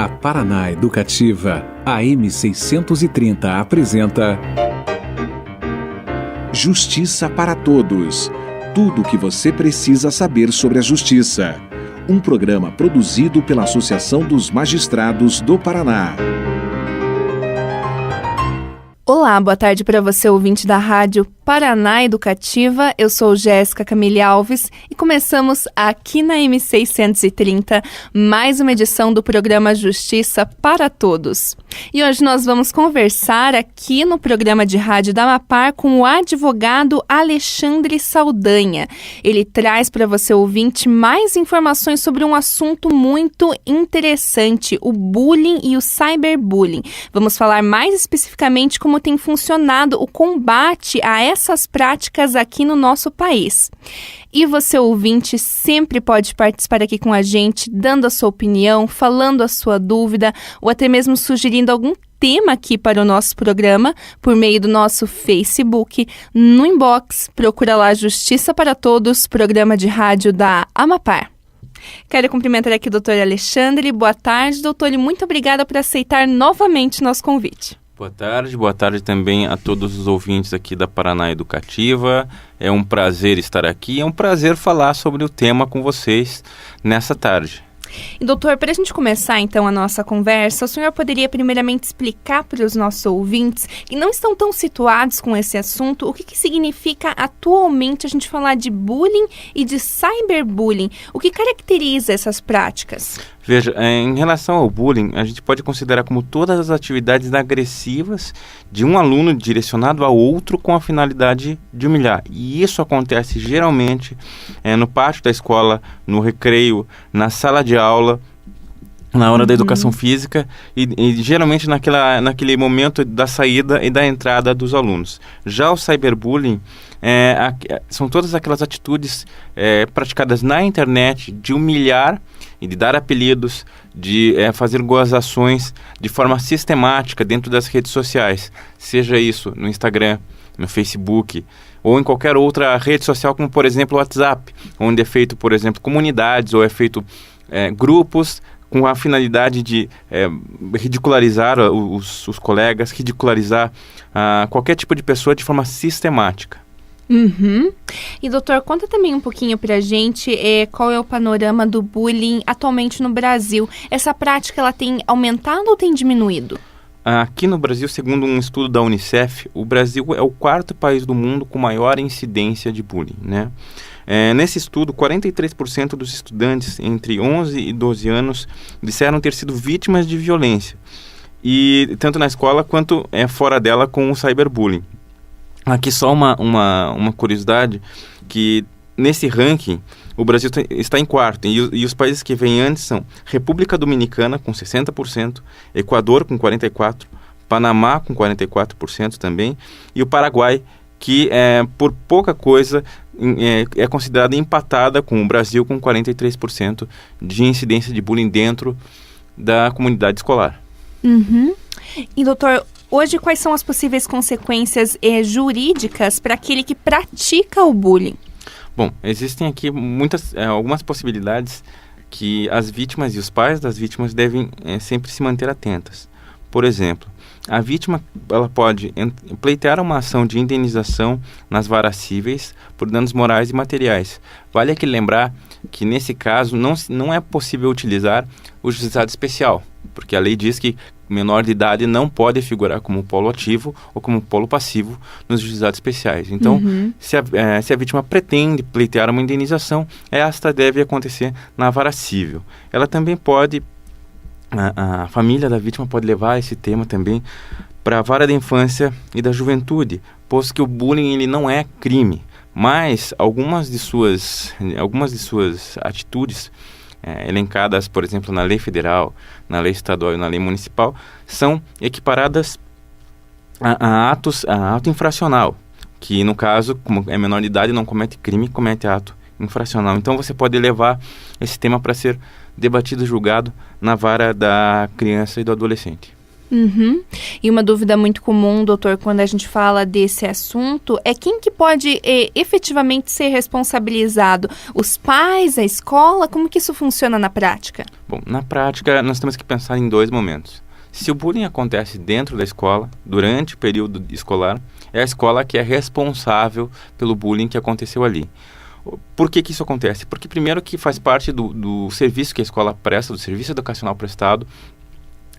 A Paraná Educativa, AM 630 apresenta Justiça para Todos. Tudo o que você precisa saber sobre a justiça. Um programa produzido pela Associação dos Magistrados do Paraná. Olá, boa tarde para você, ouvinte da Rádio Paraná Educativa. Eu sou Jéssica Camille Alves e começamos aqui na M630 mais uma edição do programa Justiça para Todos. E hoje nós vamos conversar aqui no programa de rádio da Amapar com o advogado Alexandre Saldanha. Ele traz para você, ouvinte, mais informações sobre um assunto muito interessante, o bullying e o cyberbullying. Vamos falar mais especificamente como tem funcionado o combate a essas práticas aqui no nosso país. E você, ouvinte, sempre pode participar aqui com a gente, dando a sua opinião, falando a sua dúvida, ou até mesmo sugerindo algum tema aqui para o nosso programa, por meio do nosso Facebook, no inbox, procura lá Justiça para Todos, programa de rádio da Amapar. Quero cumprimentar aqui o doutor Alexandre. Boa tarde, doutor, e muito obrigada por aceitar novamente nosso convite. Boa tarde também a todos os ouvintes aqui da Paraná Educativa. É um prazer estar aqui, é um prazer falar sobre o tema com vocês nessa tarde. E doutor, para a gente começar então a nossa conversa, o senhor poderia primeiramente explicar para os nossos ouvintes que não estão tão situados com esse assunto, o que significa atualmente a gente falar de bullying e de cyberbullying? O que caracteriza essas práticas? Veja, em relação ao bullying, a gente pode considerar como todas as atividades agressivas de um aluno direcionado a outro com a finalidade de humilhar. E isso acontece geralmente no pátio da escola, no recreio, na sala de aula, na hora da educação física e geralmente naquele momento da saída e da entrada dos alunos. Já o cyberbullying são todas aquelas atitudes praticadas na internet de humilhar e de dar apelidos, de fazer gozações de forma sistemática dentro das redes sociais, seja isso no Instagram, no Facebook ou em qualquer outra rede social, como por exemplo o WhatsApp, onde é feito, por exemplo, comunidades ou é feito grupos com a finalidade de ridicularizar os colegas, ridicularizar qualquer tipo de pessoa de forma sistemática. E doutor, conta também um pouquinho pra gente qual é o panorama do bullying atualmente no Brasil. Essa prática ela tem aumentado ou tem diminuído? Aqui no Brasil, segundo um estudo da Unicef, o Brasil é o quarto país do mundo com maior incidência de bullying, né? Nesse estudo, 43% dos estudantes entre 11 e 12 anos disseram ter sido vítimas de violência, e tanto na escola quanto fora dela com o cyberbullying. Aqui só uma curiosidade, que nesse ranking o Brasil está em quarto, e os países que vêm antes são República Dominicana com 60%, Equador com 44%, Panamá com 44% também, e o Paraguai, que por pouca coisa é considerada empatada com o Brasil com 43% de incidência de bullying dentro da comunidade escolar. E doutor, hoje quais são as possíveis consequências jurídicas para aquele que pratica o bullying? Bom, existem aqui algumas possibilidades que as vítimas e os pais das vítimas devem sempre se manter atentas. Por exemplo, a vítima ela pode pleitear uma ação de indenização nas varas cíveis por danos morais e materiais. Vale aqui lembrar que nesse caso não é possível utilizar o juizado especial, porque a lei diz que menor de idade não pode figurar como polo ativo ou como polo passivo nos juizados especiais. Então, se a vítima pretende pleitear uma indenização, esta deve acontecer na vara cível. Ela também pode, a família da vítima pode levar esse tema também para a vara da infância e da juventude, posto que o bullying ele não é crime, mas algumas de suas atitudes elencadas, por exemplo, na lei federal, na lei estadual e na lei municipal, são equiparadas a ato infracional, que no caso, como é menor de idade, não comete crime, comete ato infracional. Então você pode levar esse tema para ser debatido e julgado na vara da criança e do adolescente. Uhum. E uma dúvida muito comum, doutor, quando a gente fala desse assunto, é quem que pode efetivamente ser responsabilizado? Os pais, a escola? Como que isso funciona na prática? Bom, na prática, nós temos que pensar em 2 momentos. Se o bullying acontece dentro da escola, durante o período escolar, é a escola que é responsável pelo bullying que aconteceu ali. Por que isso acontece? Porque primeiro que faz parte do serviço que a escola presta, do serviço educacional prestado,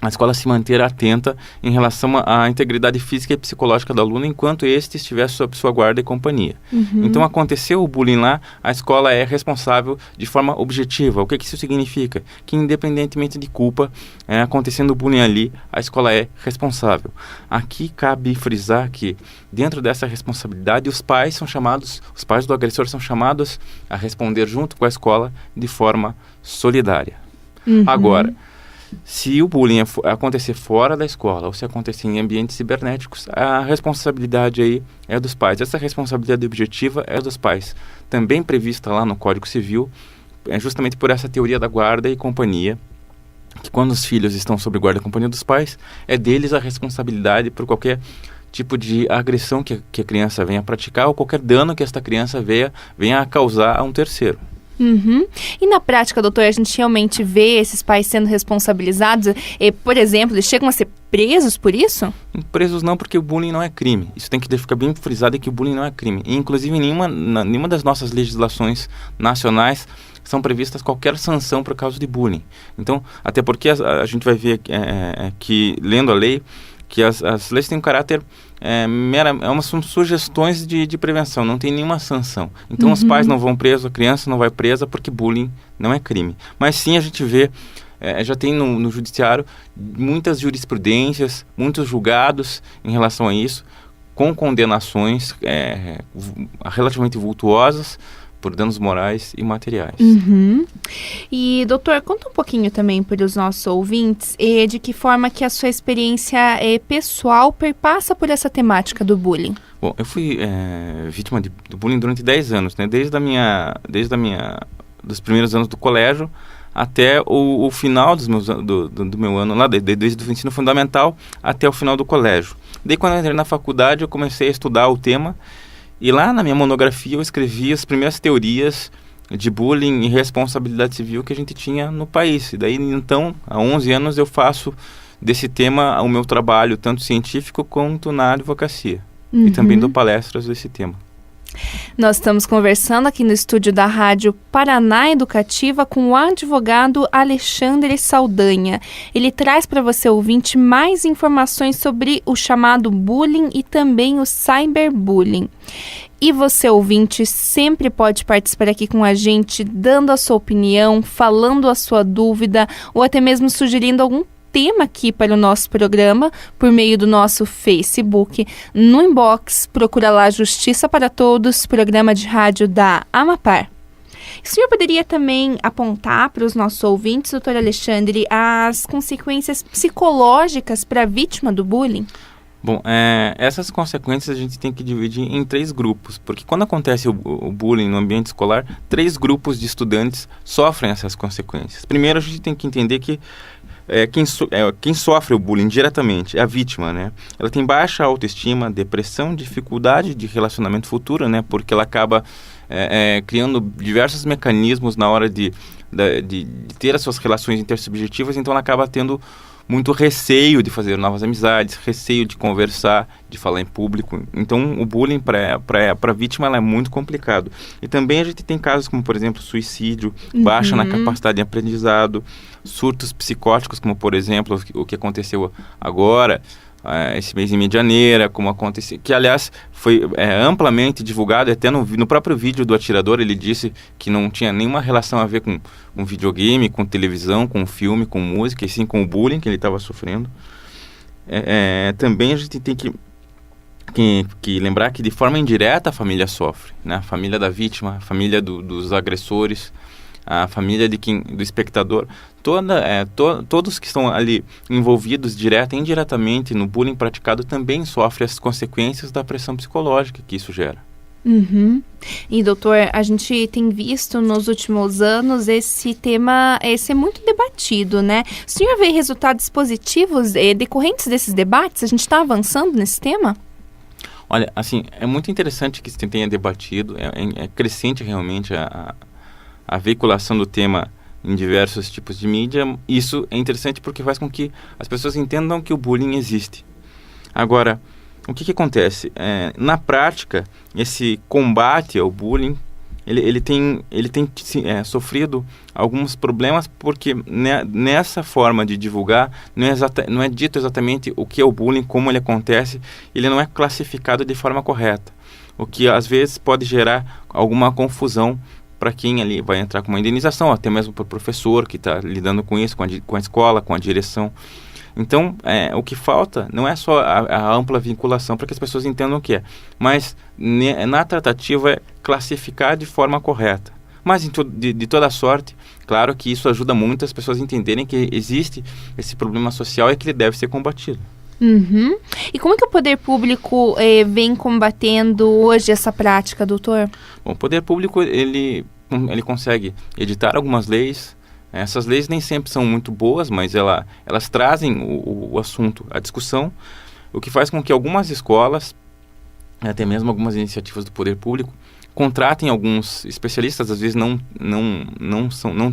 a escola se manter atenta em relação à integridade física e psicológica do aluno enquanto este estiver sob sua guarda e companhia. Uhum. Então, aconteceu o bullying lá, a escola é responsável de forma objetiva. O que isso significa? Que independentemente de culpa, acontecendo o bullying ali, a escola é responsável. Aqui cabe frisar que, dentro dessa responsabilidade, os pais do agressor são chamados a responder junto com a escola de forma solidária. Uhum. Agora, se o bullying acontecer fora da escola ou se acontecer em ambientes cibernéticos, a responsabilidade aí é dos pais. Essa responsabilidade objetiva é dos pais, também prevista lá no Código Civil, justamente por essa teoria da guarda e companhia, que quando os filhos estão sob guarda e companhia dos pais, é deles a responsabilidade por qualquer tipo de agressão que a criança venha a praticar ou qualquer dano que esta criança venha a causar a um terceiro. Uhum. E na prática, doutor, a gente realmente vê esses pais sendo responsabilizados? Por exemplo, eles chegam a ser presos por isso? Presos não, porque o bullying não é crime. Isso tem que ficar bem frisado, que o bullying não é crime. E, inclusive, nenhuma das nossas legislações nacionais são previstas qualquer sanção por causa de bullying. Então, até porque a gente vai ver que, lendo a lei, que as leis têm um caráter são sugestões de prevenção, não tem nenhuma sanção. Então, os pais não vão presos, a criança não vai presa porque bullying não é crime. Mas sim, a gente vê, já tem no judiciário muitas jurisprudências, muitos julgados em relação a isso, com condenações relativamente vultuosas por danos morais e materiais. Uhum. E, doutor, conta um pouquinho também para os nossos ouvintes de que forma que a sua experiência pessoal perpassa por essa temática do bullying. Bom, eu fui vítima do bullying durante 10 anos, né? Desde dos primeiros anos do colégio até o final do meu ano, lá desde o ensino fundamental até o final do colégio. Daí, quando eu entrei na faculdade, eu comecei a estudar o tema. E lá na minha monografia eu escrevi as primeiras teorias de bullying e responsabilidade civil que a gente tinha no país. E daí, então, há 11 anos eu faço desse tema o meu trabalho, tanto científico quanto na advocacia. Uhum. E também dou palestras desse tema. Nós estamos conversando aqui no estúdio da Rádio Paraná Educativa com o advogado Alexandre Saldanha. Ele traz para você, ouvinte, mais informações sobre o chamado bullying e também o cyberbullying. E você, ouvinte, sempre pode participar aqui com a gente, dando a sua opinião, falando a sua dúvida ou até mesmo sugerindo algum tema aqui para o nosso programa por meio do nosso Facebook. No inbox, procura lá Justiça para Todos, programa de rádio da Amapar. O senhor poderia também apontar para os nossos ouvintes, doutor Alexandre, as consequências psicológicas para a vítima do bullying? Bom, essas consequências a gente tem que dividir em 3 grupos, porque quando acontece o bullying no ambiente escolar, 3 grupos de estudantes sofrem essas consequências. Primeiro, a gente tem que entender que quem sofre o bullying diretamente é a vítima, né? Ela tem baixa autoestima, depressão, dificuldade de relacionamento futuro, né? Porque ela acaba criando diversos mecanismos na hora de ter as suas relações intersubjetivas, então ela acaba tendo muito receio de fazer novas amizades, receio de conversar, de falar em público. Então, o bullying para a vítima ela é muito complicado. E também a gente tem casos como, por exemplo, suicídio, baixa na capacidade de aprendizado, surtos psicóticos, como, por exemplo, o que aconteceu agora, esse mês em Medianeira, como aconteceu, que aliás foi amplamente divulgado, até no próprio vídeo do atirador ele disse que não tinha nenhuma relação a ver com videogame, com televisão, com filme, com música, e sim com o bullying que ele estava sofrendo. Também a gente tem que lembrar que de forma indireta a família sofre, né? A família da vítima, a família dos agressores, a família do espectador, todos que estão ali envolvidos direta e indiretamente no bullying praticado também sofrem as consequências da pressão psicológica que isso gera. Uhum. E, doutor, a gente tem visto nos últimos anos esse tema ser muito debatido, né? O senhor vê resultados positivos decorrentes desses debates? A gente está avançando nesse tema? Olha, assim, é muito interessante que se tenha debatido, é crescente realmente a veiculação do tema em diversos tipos de mídia. Isso é interessante porque faz com que as pessoas entendam que o bullying existe. Agora, o que acontece? Na prática, esse combate ao bullying, ele tem sofrido alguns problemas porque nessa forma de divulgar não é dito exatamente o que é o bullying, como ele acontece, ele não é classificado de forma correta, o que às vezes pode gerar alguma confusão para quem ali vai entrar com uma indenização, até mesmo para o professor que está lidando com isso, com a escola, com a direção. Então, o que falta não é só a ampla vinculação para que as pessoas entendam o que é, mas na tratativa é classificar de forma correta. Mas de toda sorte, claro que isso ajuda muito as pessoas a entenderem que existe esse problema social e que ele deve ser combatido. Uhum. E como é que o poder público vem combatendo hoje essa prática, doutor? Bom, o poder público ele consegue editar algumas leis. Essas leis nem sempre são muito boas, mas elas trazem o assunto à discussão, o que faz com que algumas escolas, até mesmo algumas iniciativas do poder público, contratem alguns especialistas, às vezes não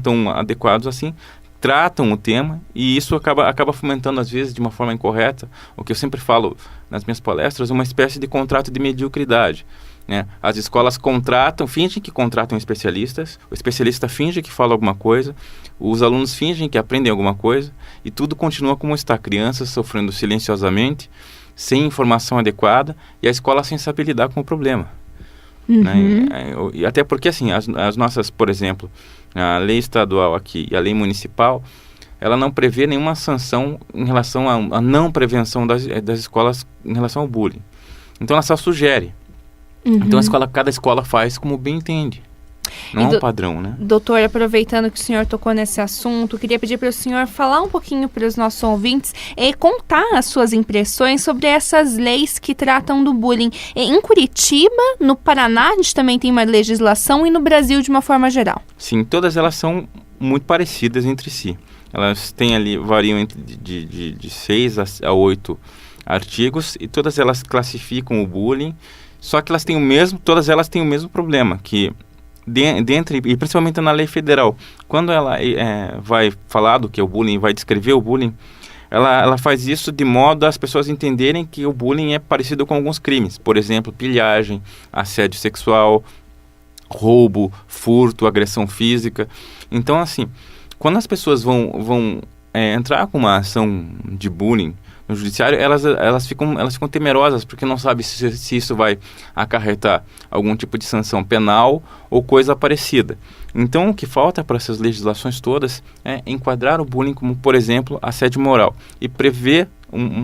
tão adequados assim, tratam o tema, e isso acaba fomentando, às vezes, de uma forma incorreta, o que eu sempre falo nas minhas palestras, uma espécie de contrato de mediocridade. As escolas fingem que contratam especialistas, o especialista finge que fala alguma coisa, os alunos fingem que aprendem alguma coisa, e tudo continua como está, crianças sofrendo silenciosamente, sem informação adequada, e a escola sem saber lidar com o problema. Uhum. E até porque, assim, as nossas, por exemplo, a lei estadual aqui e a lei municipal, ela não prevê nenhuma sanção em relação à não prevenção das escolas em relação ao bullying. Então, ela só sugere. Uhum. Então, cada escola faz como bem entende. Não é um padrão, né? Doutor, aproveitando que o senhor tocou nesse assunto, queria pedir para o senhor falar um pouquinho para os nossos ouvintes e contar as suas impressões sobre essas leis que tratam do bullying. Em Curitiba, no Paraná, a gente também tem uma legislação, e no Brasil de uma forma geral. Sim, todas elas são muito parecidas entre si. Elas têm ali, variam de 6 a 8 artigos, e todas elas classificam o bullying, só que todas elas têm o mesmo problema, que e principalmente na lei federal, quando ela vai falar do que é o bullying, vai descrever o bullying, ela faz isso de modo a as pessoas entenderem que o bullying é parecido com alguns crimes, por exemplo, pilhagem, assédio sexual, roubo, furto, agressão física. Então, assim, quando as pessoas vão entrar com uma ação de bullying no judiciário, elas ficam temerosas, porque não sabem se isso vai acarretar algum tipo de sanção penal ou coisa parecida. Então, o que falta para essas legislações todas é enquadrar o bullying como, por exemplo, assédio moral, e prever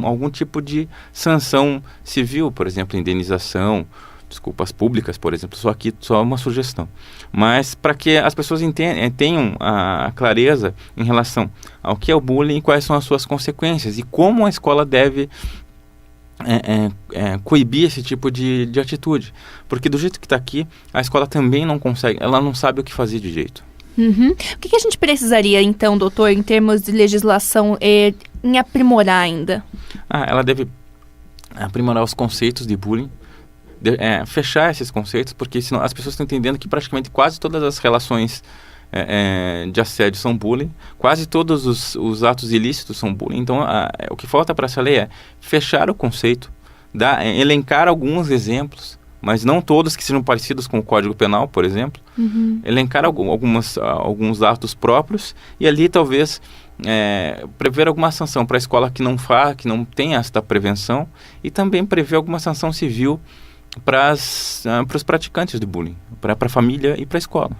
algum tipo de sanção civil, por exemplo, indenização, desculpas públicas, por exemplo, só uma sugestão. Mas para que as pessoas tenham a clareza em relação ao que é o bullying e quais são as suas consequências, e como a escola deve coibir esse tipo de atitude. Porque do jeito que está aqui, a escola também não consegue, ela não sabe o que fazer de jeito. Uhum. O que a gente precisaria, então, doutor, em termos de legislação, em aprimorar ainda? Ela deve aprimorar os conceitos de bullying, fechar esses conceitos, porque senão as pessoas estão entendendo que praticamente quase todas as relações de assédio são bullying, quase todos os atos ilícitos são bullying. Então, o que falta para essa lei é fechar o conceito, elencar alguns exemplos, mas não todos que sejam parecidos com o Código Penal, por exemplo, elencar alguns atos próprios, e ali talvez prever alguma sanção para a escola que não tem esta prevenção, e também prever alguma sanção civil para os praticantes do bullying, para a família e para a escola.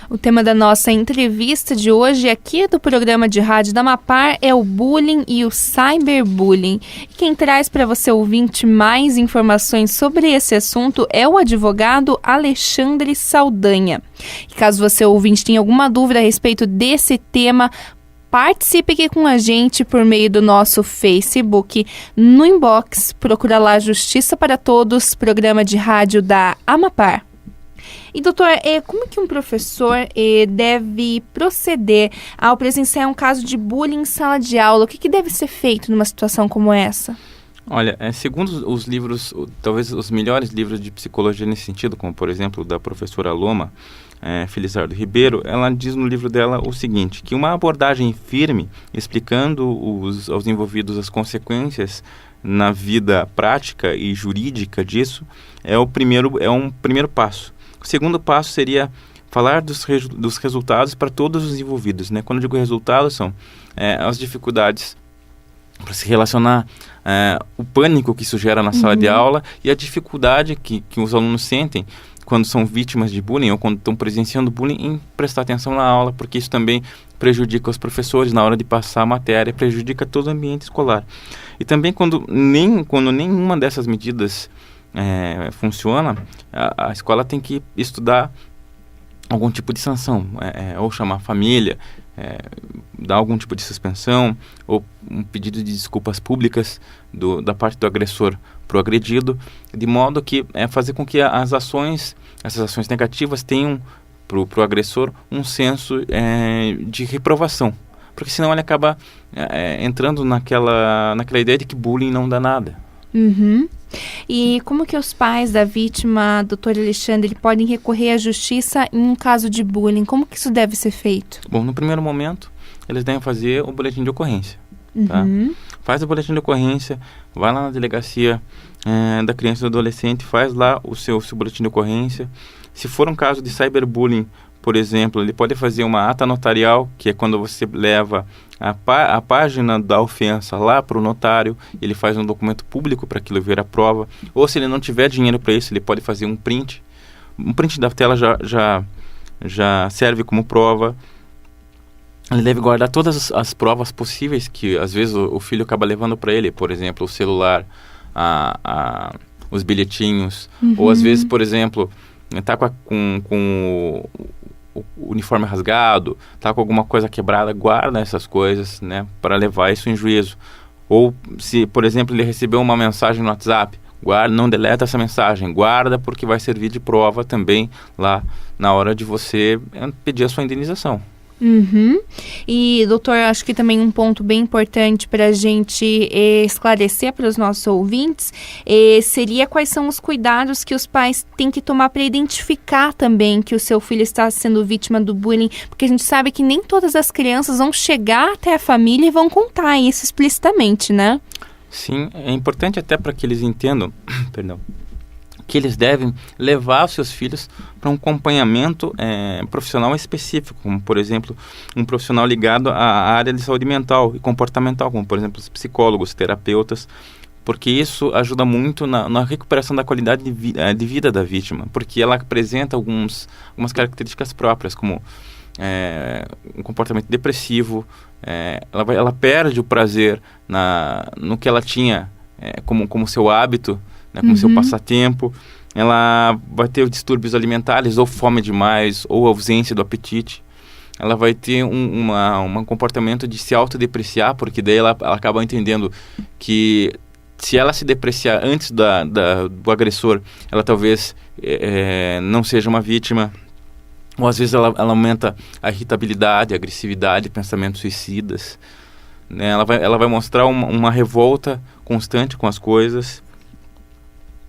O tema da nossa entrevista de hoje aqui do programa de rádio da Mapar é o bullying e o cyberbullying. Quem traz para você, ouvinte, mais informações sobre esse assunto é o advogado Alexandre Saldanha. E caso você, ouvinte, tenha alguma dúvida a respeito desse tema, participe aqui com a gente por meio do nosso Facebook, no inbox, procura lá Justiça para Todos, programa de rádio da Amapar. E doutor, como que um professor deve proceder ao presenciar um caso de bullying em sala de aula? O que deve ser feito numa situação como essa? Olha, segundo os livros, talvez os melhores livros de psicologia nesse sentido, como por exemplo da professora Loma, Felizardo Ribeiro, ela diz no livro dela o seguinte, que uma abordagem firme, explicando aos envolvidos as consequências na vida prática e jurídica disso, é um primeiro passo. O segundo passo seria falar dos resultados para todos os envolvidos, né? Quando eu digo resultados, são as dificuldades para se relacionar, o pânico que isso gera na sala de aula e a dificuldade que os alunos sentem quando são vítimas de bullying ou quando estão presenciando bullying em prestar atenção na aula, porque isso também prejudica os professores na hora de passar a matéria, prejudica todo o ambiente escolar. E também quando nenhuma dessas medidas funciona, a escola tem que estudar algum tipo de sanção, ou chamar a família, dar algum tipo de suspensão, ou um pedido de desculpas públicas da parte do agressor para o agredido, de modo que fazer com que essas ações negativas tenham para o agressor um senso de reprovação, porque senão ele acaba entrando naquela ideia de que bullying não dá nada. E como que os pais da vítima, doutor Alexandre, podem recorrer à justiça em um caso de bullying? Como que isso deve ser feito? Bom, no primeiro momento, eles devem fazer o boletim de ocorrência. Tá? Faz o boletim de ocorrência, vai lá na delegacia da criança e do adolescente, faz lá o seu boletim de ocorrência. Se for um caso de cyberbullying, por exemplo, ele pode fazer uma ata notarial, que é quando você leva a página da ofensa lá para o notário, ele faz um documento público para aquilo ver a prova, ou se ele não tiver dinheiro para isso, ele pode fazer um print da tela já serve como prova. Ele deve guardar todas as provas possíveis que às vezes o filho acaba levando para ele, por exemplo, o celular, os bilhetinhos, ou às vezes, por exemplo, está com o uniforme rasgado, está com alguma coisa quebrada, guarda essas coisas, né, para levar isso em juízo. Ou se, por exemplo, ele recebeu uma mensagem no WhatsApp, guarda, não deleta essa mensagem, guarda, porque vai servir de prova também lá na hora de você pedir a sua indenização. E, doutor, acho que também um ponto bem importante para a gente esclarecer para os nossos ouvintes seria quais são os cuidados que os pais têm que tomar para identificar também que o seu filho está sendo vítima do bullying, porque a gente sabe que nem todas as crianças vão chegar até a família e vão contar isso explicitamente, né? Sim, é importante até para que eles entendam, que eles devem levar os seus filhos para um acompanhamento profissional específico, como, por exemplo, um profissional ligado à área de saúde mental e comportamental, como, por exemplo, os psicólogos, terapeutas, porque isso ajuda muito na recuperação da qualidade de vida da vítima, porque ela apresenta algumas características próprias, como um comportamento depressivo, ela perde o prazer no que ela tinha como seu hábito, né, como seu passatempo, ela vai ter distúrbios alimentares, ou fome demais, ou ausência do apetite. Ela vai ter um comportamento de se autodepreciar, porque daí ela acaba entendendo que se ela se depreciar antes do agressor, ela talvez não seja uma vítima. Ou às vezes ela aumenta a irritabilidade, a agressividade, pensamentos suicidas. Né? Ela vai mostrar uma revolta constante com as coisas.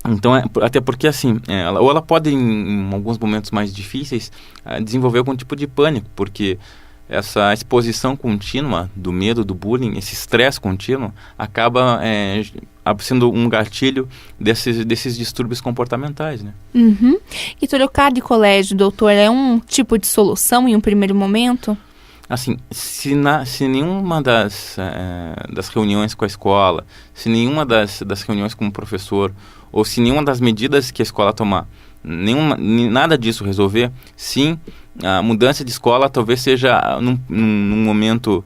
Então, até porque assim, ela pode em alguns momentos mais difíceis desenvolver algum tipo de pânico, porque essa exposição contínua do medo, do bullying, esse estresse contínuo, acaba sendo um gatilho desses distúrbios comportamentais, né? E trocar de colégio, doutor, é um tipo de solução em um primeiro momento? Assim, se nenhuma das reuniões com a escola, se nenhuma das reuniões com o professor, ou se nenhuma das medidas que a escola tomar, nada disso resolver, sim, a mudança de escola talvez seja, num momento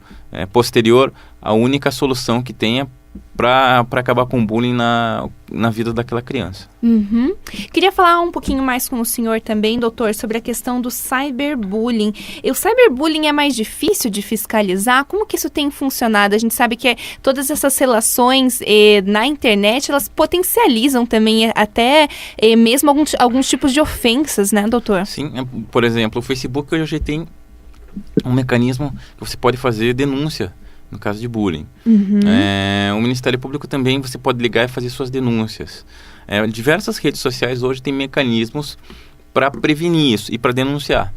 posterior, a única solução que tenha para acabar com o bullying na vida daquela criança. Uhum. Queria falar um pouquinho mais com o senhor também, doutor, sobre a questão do cyberbullying. O cyberbullying é mais difícil de fiscalizar? Como que isso tem funcionado? A gente sabe que todas essas relações na internet, elas potencializam também até mesmo alguns tipos de ofensas, né, doutor? Sim, por exemplo, o Facebook hoje tem um mecanismo que você pode fazer denúncia no caso de bullying. Uhum. O Ministério Público também você pode ligar e fazer suas denúncias. Diversas redes sociais hoje têm mecanismos para prevenir isso e para denunciar.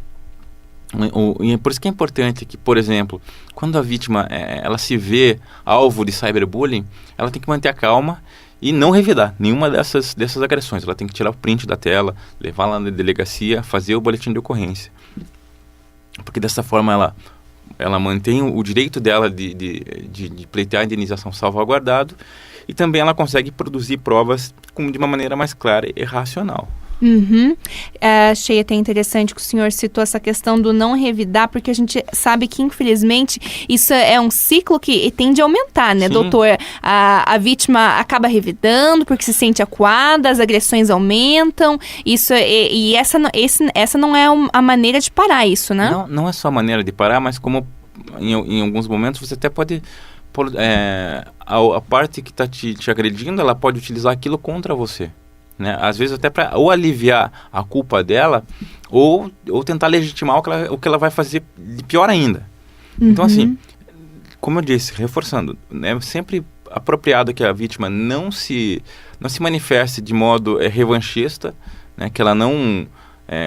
E por isso que é importante que, por exemplo, quando a vítima ela se vê alvo de cyberbullying, ela tem que manter a calma e não revidar nenhuma dessas agressões. Ela tem que tirar o print da tela, levar lá na delegacia, fazer o boletim de ocorrência. Porque dessa forma ela mantém o direito dela de pleitear a indenização salvaguardado e também ela consegue produzir provas de uma maneira mais clara e racional. Uhum. Achei até interessante que o senhor citou essa questão do não revidar, porque a gente sabe que, infelizmente, isso é um ciclo que tende a aumentar, né, Sim. doutor? A vítima acaba revidando porque se sente acuada, as agressões aumentam, essa não é a maneira de parar isso, né? Não é só a maneira de parar, mas como em alguns momentos você até pode... a parte que está te agredindo, ela pode utilizar aquilo contra você. Né? Às vezes até para ou aliviar a culpa dela ou tentar legitimar o que ela vai fazer de pior ainda. Uhum. Então assim, como eu disse, reforçando, é sempre apropriado que a vítima não se manifeste de modo revanchista, né? Que ela não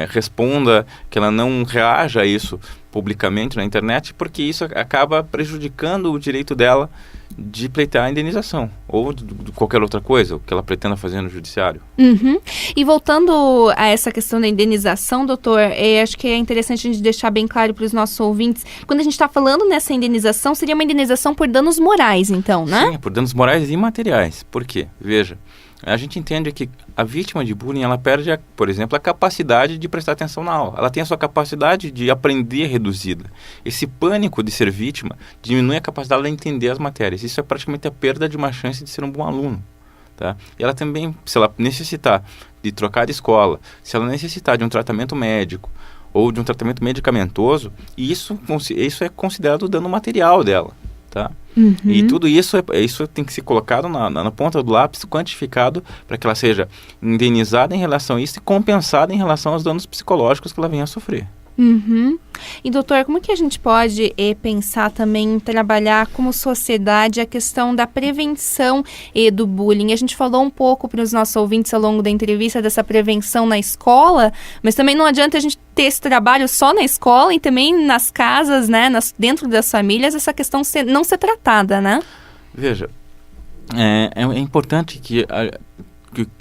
responda, que ela não reaja a isso publicamente na internet, porque isso acaba prejudicando o direito dela de pleitear a indenização ou de qualquer outra coisa, o que ela pretenda fazer no judiciário. Uhum. E voltando a essa questão da indenização, doutor, acho que é interessante a gente deixar bem claro para os nossos ouvintes, quando a gente está falando nessa indenização, seria uma indenização por danos morais, então, né? Sim, por danos morais e materiais. Por quê? Veja, a gente entende que a vítima de bullying, ela perde, por exemplo, a capacidade de prestar atenção na aula. Ela tem a sua capacidade de aprender reduzida. Esse pânico de ser vítima diminui a capacidade de entender as matérias. Isso é praticamente a perda de uma chance de ser um bom aluno. Tá? E ela também, se ela necessitar de trocar de escola, se ela necessitar de um tratamento médico ou de um tratamento medicamentoso, isso é considerado dano material dela. Tá? Uhum. E tudo isso tem que ser colocado na ponta do lápis, quantificado, para que ela seja indenizada em relação a isso e compensada em relação aos danos psicológicos que ela venha a sofrer. Uhum. E doutor, como que a gente pode pensar também em trabalhar como sociedade a questão da prevenção do bullying? A gente falou um pouco para os nossos ouvintes ao longo da entrevista dessa prevenção na escola, mas também não adianta a gente ter esse trabalho só na escola e também nas casas, né, dentro das famílias, essa questão não ser tratada, né? Veja, é importante que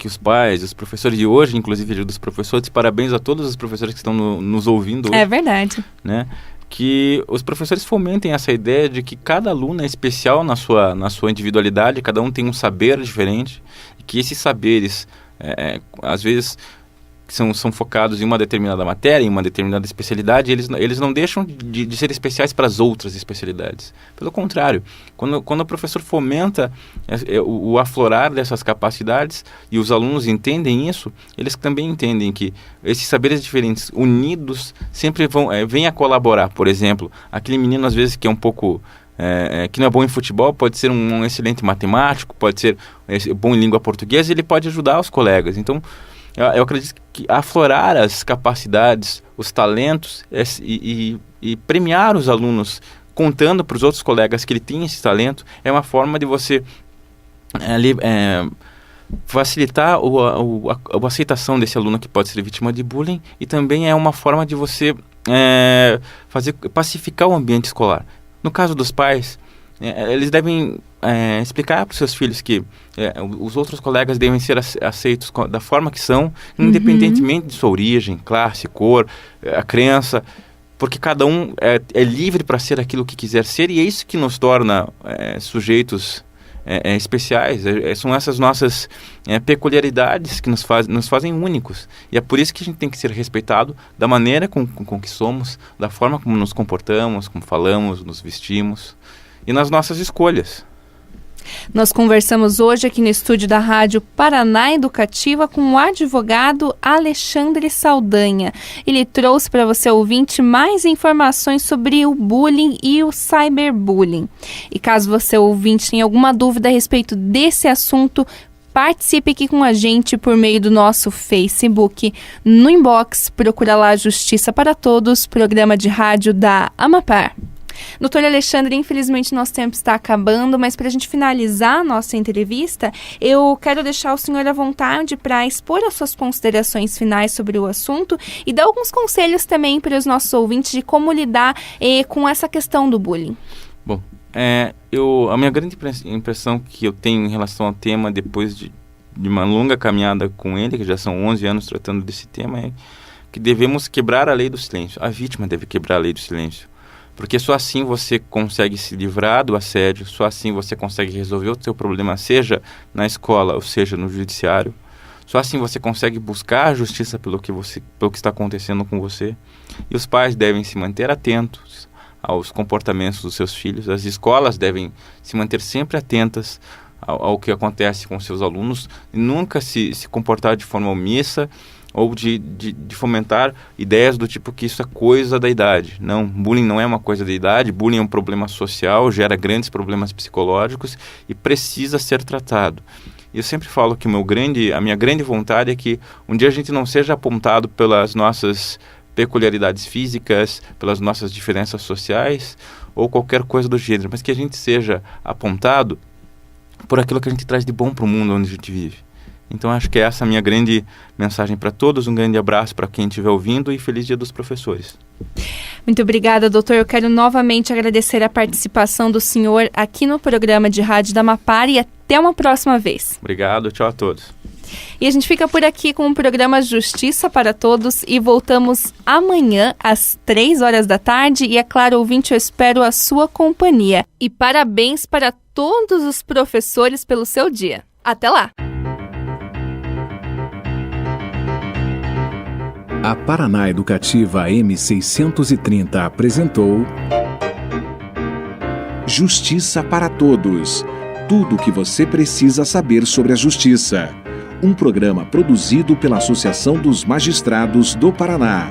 os pais, os professores de hoje, inclusive dos professores, parabéns a todos os professores que estão nos ouvindo hoje. É verdade. Né? Que os professores fomentem essa ideia de que cada aluno é especial na sua individualidade, cada um tem um saber diferente, e que esses saberes, às vezes, são focados em uma determinada matéria, em uma determinada especialidade, eles não deixam de ser especiais para as outras especialidades. Pelo contrário, quando o professor fomenta o aflorar dessas capacidades e os alunos entendem isso, eles também entendem que esses saberes diferentes unidos sempre vêm a colaborar. Por exemplo, aquele menino às vezes que é um pouco... que não é bom em futebol, pode ser um excelente matemático, pode ser bom em língua portuguesa, e ele pode ajudar os colegas. Então, eu acredito que aflorar as capacidades, os talentos e premiar os alunos, contando para os outros colegas que ele tem esse talento, é uma forma de você facilitar a aceitação desse aluno que pode ser vítima de bullying, e também é uma forma de você pacificar o ambiente escolar. No caso dos pais, eles devem explicar para os seus filhos que os outros colegas devem ser aceitos da forma que são, independentemente de sua origem, classe, cor, a crença, porque cada um é livre para ser aquilo que quiser ser, e é isso que nos torna sujeitos especiais. São essas nossas peculiaridades que nos fazem únicos, e é por isso que a gente tem que ser respeitado da maneira com que somos, da forma como nos comportamos, como falamos, nos vestimos, e nas nossas escolhas. Nós conversamos hoje aqui no estúdio da Rádio Paraná Educativa com o advogado Alexandre Saldanha. Ele trouxe para você, ouvinte, mais informações sobre o bullying e o cyberbullying. E caso você, ouvinte, tenha alguma dúvida a respeito desse assunto, participe aqui com a gente por meio do nosso Facebook. No inbox, procura lá Justiça para Todos, programa de rádio da Amapar. Doutor Alexandre, infelizmente nosso tempo está acabando, mas para a gente finalizar a nossa entrevista, eu quero deixar o senhor à vontade para expor as suas considerações finais sobre o assunto e dar alguns conselhos também para os nossos ouvintes de como lidar com essa questão do bullying. Bom, a minha grande impressão que eu tenho em relação ao tema, depois de uma longa caminhada com ele, que já são 11 anos tratando desse tema, é que devemos quebrar a lei do silêncio. A vítima deve quebrar a lei do silêncio. Porque só assim você consegue se livrar do assédio, só assim você consegue resolver o seu problema, seja na escola ou seja no judiciário. Só assim você consegue buscar a justiça pelo que está acontecendo com você. E os pais devem se manter atentos aos comportamentos dos seus filhos. As escolas devem se manter sempre atentas ao que acontece com seus alunos e nunca se comportar de forma omissa ou de fomentar ideias do tipo que isso é coisa da idade. Não, bullying não é uma coisa da idade, bullying é um problema social, gera grandes problemas psicológicos e precisa ser tratado. E eu sempre falo que a minha grande vontade é que um dia a gente não seja apontado pelas nossas peculiaridades físicas, pelas nossas diferenças sociais ou qualquer coisa do gênero, mas que a gente seja apontado por aquilo que a gente traz de bom para o mundo onde a gente vive. Então, acho que essa é a minha grande mensagem para todos. Um grande abraço para quem estiver ouvindo e feliz Dia dos Professores. Muito obrigada, doutor. Eu quero novamente agradecer a participação do senhor aqui no programa de rádio da Amapar e até uma próxima vez. Obrigado, tchau a todos. E a gente fica por aqui com o programa Justiça para Todos e voltamos amanhã às 3 da tarde. E é claro, ouvinte, eu espero a sua companhia. E parabéns para todos os professores pelo seu dia. Até lá! A Paraná Educativa M630 apresentou Justiça para Todos. Tudo o que você precisa saber sobre a justiça. Um programa produzido pela Associação dos Magistrados do Paraná.